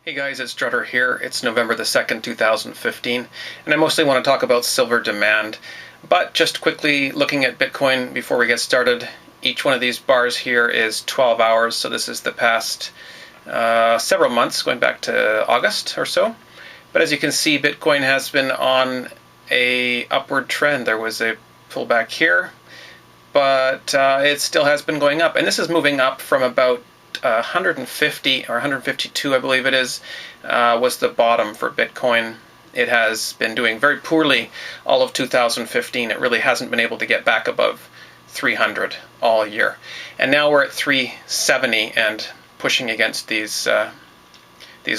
Hey guys, it's Drutter here. It's November the 2nd, 2015, and I mostly want to talk about silver demand. But just quickly looking at Bitcoin before we get started, each one of these bars here is 12 hours, so this is the past several months, going back to August or so. But as you can see, Bitcoin has been on a upward trend. There was a pullback here, but it still has been going up. And this is moving up from about 150 or 152, I believe it is, was the bottom for Bitcoin. It has been doing very poorly all of 2015. It really hasn't been able to get back above 300 all year. And now we're at 370 and pushing against these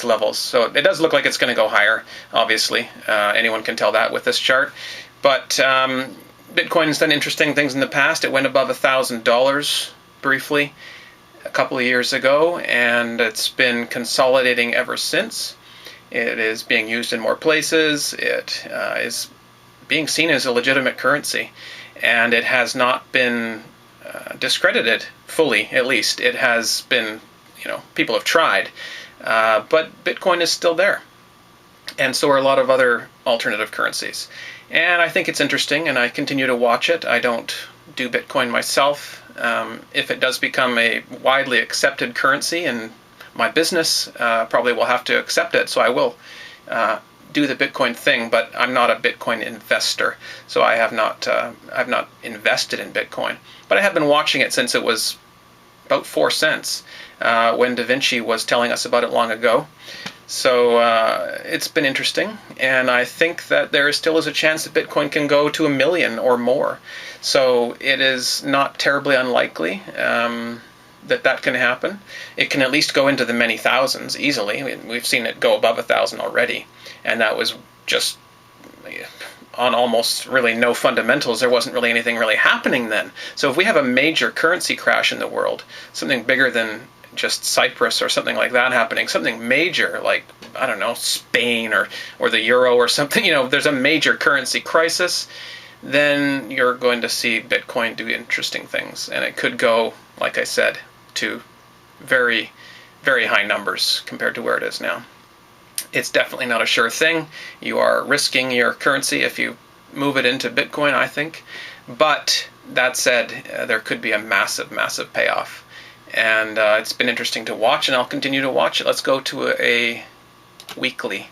levels. So it does look like it's going to go higher, obviously. Anyone can tell that with this chart. But Bitcoin's done interesting things in the past. It went above $1,000 briefly a couple of years ago, and it's been consolidating ever since. It is being used in more places. It is being seen as a legitimate currency, and it has not been discredited fully, at least. It has been, people have tried, but Bitcoin is still there, and so are a lot of other alternative currencies. And I think it's interesting, and I continue to watch it. I don't do Bitcoin myself. If it does become a widely accepted currency in my business, probably will have to accept it, so I will do the Bitcoin thing, but I'm not a Bitcoin investor, so I have not invested in Bitcoin. But I have been watching it since it was about 4 cents when Da Vinci was telling us about it long ago. So it's been interesting, and I think that there still is a chance that Bitcoin can go to 1 million or more. So it is not terribly unlikely that can happen. It can at least go into the many thousands easily. We've seen it go above 1,000 already, and that was just on almost really no fundamentals. There wasn't really anything really happening then. So if we have a major currency crash in the world, something bigger than just Cyprus or something like that happening, something major like, I don't know, Spain or the euro or something, there's a major currency crisis, then you're going to see Bitcoin do interesting things. And it could go, like I said, to very, very high numbers compared to where it is now. It's definitely not a sure thing. You are risking your currency if you move it into Bitcoin, I think. But that said, there could be a massive, massive payoff. And it's been interesting to watch, and I'll continue to watch it. Let's go to a weekly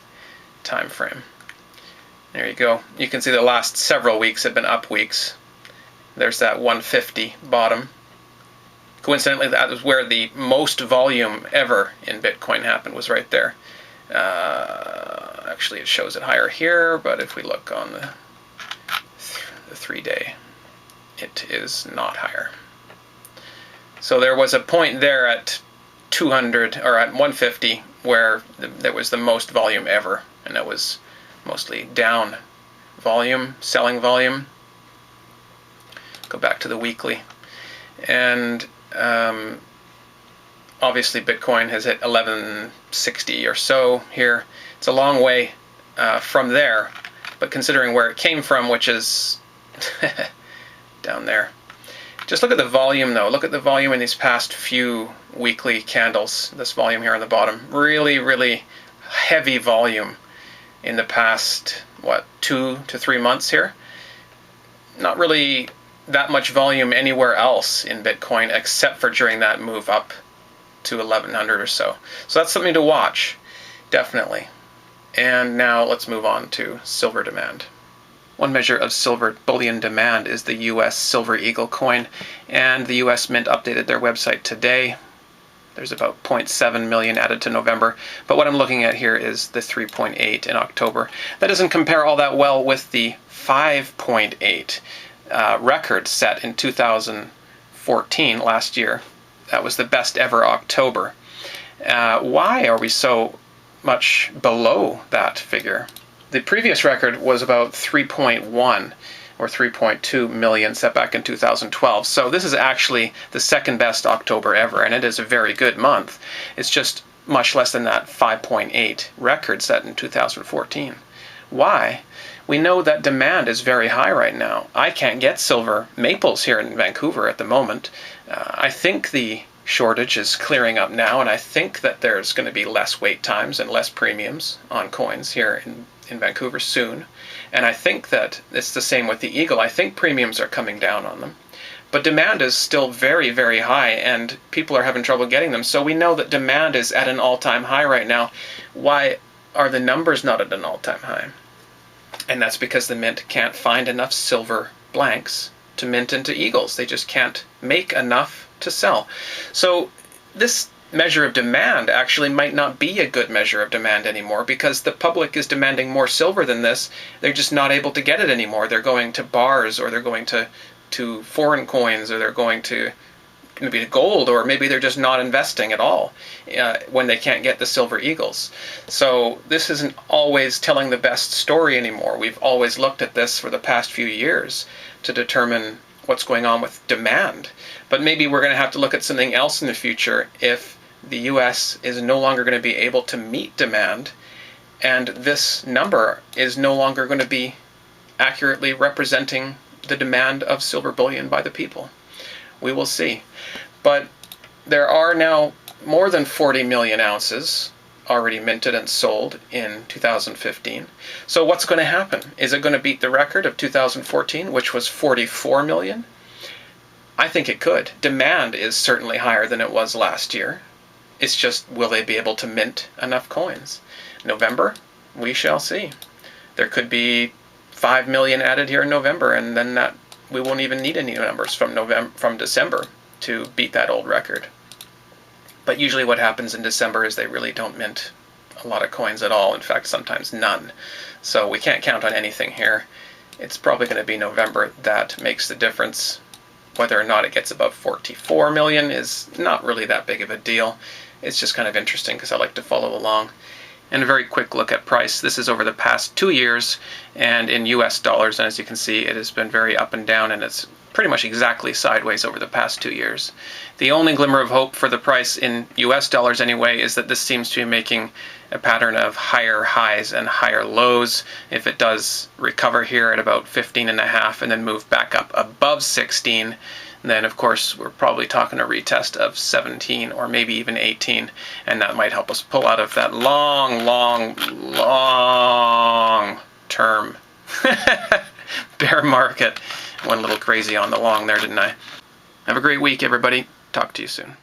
time frame. There you go. You can see the last several weeks have been up weeks. There's that 150 bottom. Coincidentally, that was where the most volume ever in Bitcoin happened, was right there. Actually, it shows it higher here, but if we look on the 3-day, it is not higher. So there was a point there at 200 or at 150 where there was the most volume ever, and that was mostly down volume, selling volume. Go back to the weekly, and obviously Bitcoin has hit 1160 or so here. It's a long way from there, but considering where it came from, which is down there. Just look at the volume, though. Look at the volume in these past few weekly candles. This volume here on the bottom. Really, really heavy volume in the past, 2 to 3 months here. Not really that much volume anywhere else in Bitcoin except for during that move up to 1100 or so. So that's something to watch, definitely. And now let's move on to silver demand. One measure of silver bullion demand is the U.S. Silver Eagle coin, and the U.S. Mint updated their website today. There's about 0.7 million added to November, but what I'm looking at here is the 3.8 in October. That doesn't compare all that well with the 5.8 record set in 2014, last year. That was the best ever October. Why are we so much below that figure? The previous record was about 3.1 or 3.2 million set back in 2012. So this is actually the second best October ever, and it is a very good month. It's just much less than that 5.8 record set in 2014. Why? We know that demand is very high right now. I can't get silver maples here in Vancouver at the moment. I think the shortage is clearing up now, and I think that there's going to be less wait times and less premiums on coins here in Vancouver soon. And I think that it's the same with the Eagle. I think premiums are coming down on them. But demand is still very, very high, and people are having trouble getting them. So we know that demand is at an all-time high right now. Why are the numbers not at an all-time high? And that's because the mint can't find enough silver blanks to mint into Eagles. They just can't make enough to sell. So this measure of demand actually might not be a good measure of demand anymore, because the public is demanding more silver than this. They're just not able to get it anymore. They're going to bars, or they're going to foreign coins, or they're going to maybe gold, or maybe they're just not investing at all when they can't get the silver Eagles. So this isn't always telling the best story anymore. We've always looked at this for the past few years to determine what's going on with demand. But maybe we're going to have to look at something else in the future if the US is no longer going to be able to meet demand, and this number is no longer going to be accurately representing the demand of silver bullion by the people. We will see. But there are now more than 40 million ounces already minted and sold in 2015. So what's going to happen? Is it going to beat the record of 2014, which was 44 million? I think it could. Demand is certainly higher than it was last year. It's just, will they be able to mint enough coins? November, we shall see. There could be 5 million added here in November, and then that we won't even need any numbers from December to beat that old record. But usually what happens in December is they really don't mint a lot of coins at all. In fact, sometimes none. So we can't count on anything here. It's probably going to be November that makes the difference. Whether or not it gets above 44 million is not really that big of a deal. It's just kind of interesting because I like to follow along. And a very quick look at price. This is over the past 2 years and in US dollars, and as you can see, it has been very up and down, and it's pretty much exactly sideways over the past 2 years. The only glimmer of hope for the price in US dollars anyway is that this seems to be making a pattern of higher highs and higher lows. If it does recover here at about 15.5 and then move back up above 16, then of course we're probably talking a retest of 17 or maybe even 18, and that might help us pull out of that long term bear market. Went a little crazy on the long there, didn't I? Have a great week, everybody. Talk to you soon.